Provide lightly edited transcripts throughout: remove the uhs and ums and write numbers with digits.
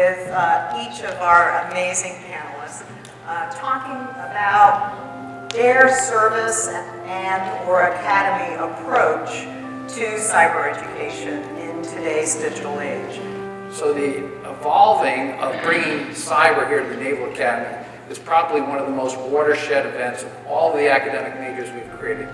with each of our amazing panelists, talking about their service and/or academy approach to cyber education in today's digital age. So the evolving of bringing cyber here to the Naval Academy is probably one of the most watershed events of all the academic majors we've created.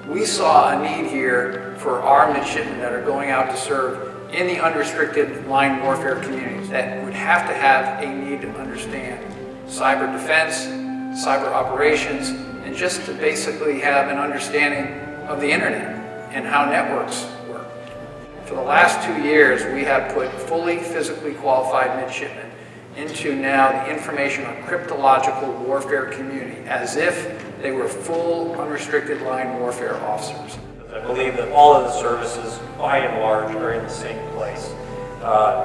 We saw a need here for our midshipmen that are going out to serve in the unrestricted line warfare communities that would have to have a need to understand cyber defense, cyber operations, and just to basically have an understanding of the internet and how networks work. For the last 2 years, we have put fully physically qualified midshipmen into now the information or cryptological warfare community as if they were full unrestricted line warfare officers. I believe that all of the services, by and large, are in the same place,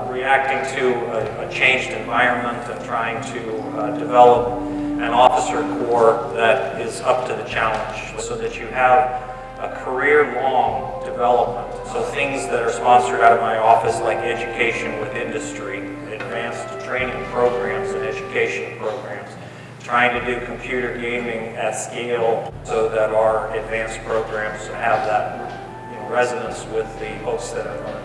reacting to a changed environment and trying to develop an officer corps that is up to the challenge so that you have a career-long development. So things that are sponsored out of my office like education with industry, advanced training programs and education programs, trying to do computer gaming at scale so that our advanced programs have that resonance with the folks that are learning.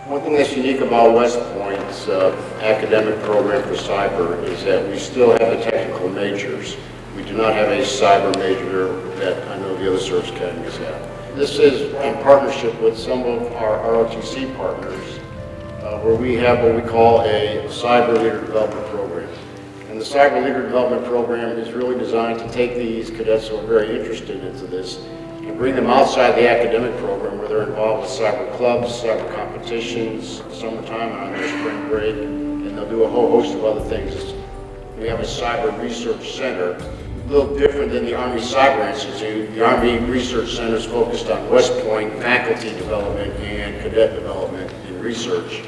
One thing that's unique about West Point's academic program for cyber is that we still have the technical majors. We do not have a cyber major that I know the other service academies have. This is in partnership with some of our ROTC partners where we have what we call a cyber leader development program. And the cyber leader development program is really designed to take these cadets who are very interested into this and bring them outside the academic program where they're involved with cyber clubs, cyber competitions, summertime and on their spring break, and they'll do a whole host of other things. We have a cyber research center, a little different than the Army Cyber Institute. The Army Research Center is focused on West Point faculty development and cadet development and research.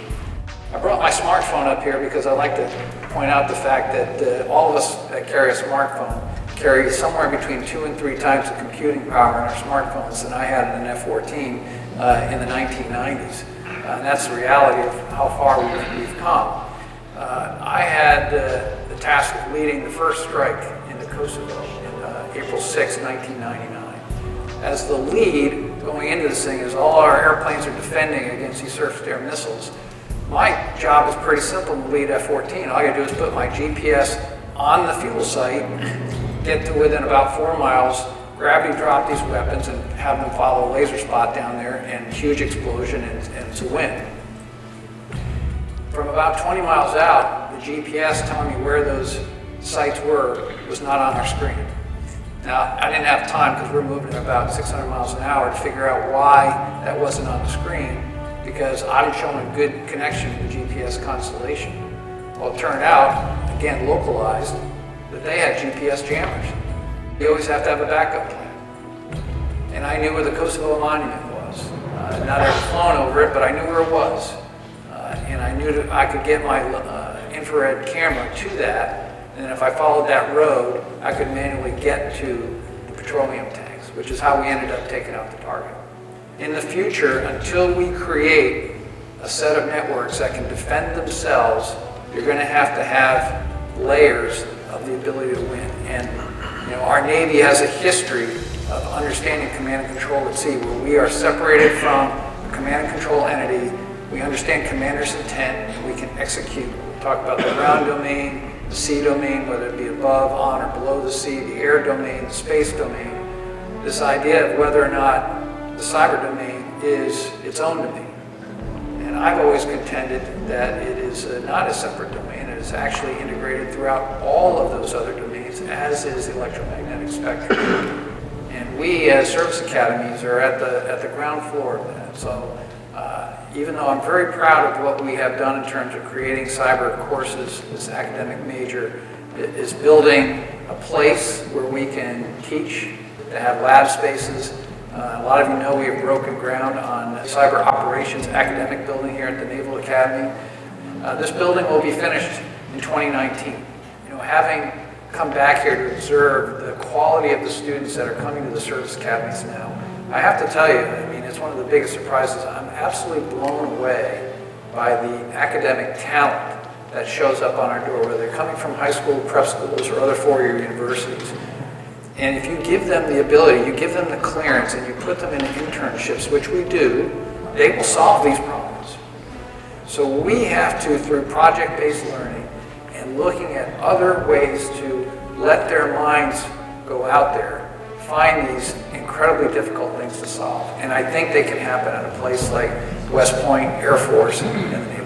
I brought my smartphone up here because I like to point out the fact that all of us that carry a smartphone carry somewhere between 2 and 3 times the computing power in our smartphones than I had in an F-14 in the 1990s. And that's the reality of how far we've come. I had the task of leading the first strike into Kosovo in April 6, 1999. As the lead going into this thing, as all our airplanes are defending against these surface-to-air missiles, my job is pretty simple to lead F-14. All I gotta do is put my GPS on the fuel site, get to within about 4 miles, gravity drop these weapons and have them follow a laser spot down there and huge explosion and it's a win. From about 20 miles out, the GPS telling me where those sites were was not on our screen. Now, I didn't have time because we're moving at about 600 miles an hour to figure out why that wasn't on the screen, because I'm showing a good connection to the GPS constellation. Well, it turned out, again localized, that they had GPS jammers. You always have to have a backup plan. And I knew where the Kosovo monument was. Not I'd flown over it, but I knew where it was. And I knew that I could get my infrared camera to that, and if I followed that road, I could manually get to the petroleum tanks, which is how we ended up taking out the target. In the future, until we create a set of networks that can defend themselves, you're going to have layers of the ability to win. And our Navy has a history of understanding command and control at sea, where we are separated from a command and control entity. We understand commander's intent, and we can execute. We talk about the ground domain, the sea domain, whether it be above, on, or below the sea, the air domain, the space domain. This idea of whether or not the cyber domain is its own domain. And I've always contended that it is not a separate domain. It is actually integrated throughout all of those other domains, as is the electromagnetic spectrum. And we, as service academies, are at the ground floor of that. So even though I'm very proud of what we have done in terms of creating cyber courses, this academic major is building a place where we can teach, to have lab spaces. A lot of you know we have broken ground on cyber operations academic building here at the Naval Academy. This building will be finished in 2019. Having come back here to observe the quality of the students that are coming to the service academies now, I have to tell you, it's one of the biggest surprises. I'm absolutely blown away by the academic talent that shows up on our door, whether they're coming from high school, prep schools, or other four-year universities. And if you give them the ability, you give them the clearance, and you put them in internships, which we do, they will solve these problems. So we have to, through project-based learning and looking at other ways to let their minds go out there, find these incredibly difficult things to solve. And I think they can happen at a place like West Point Air Force and the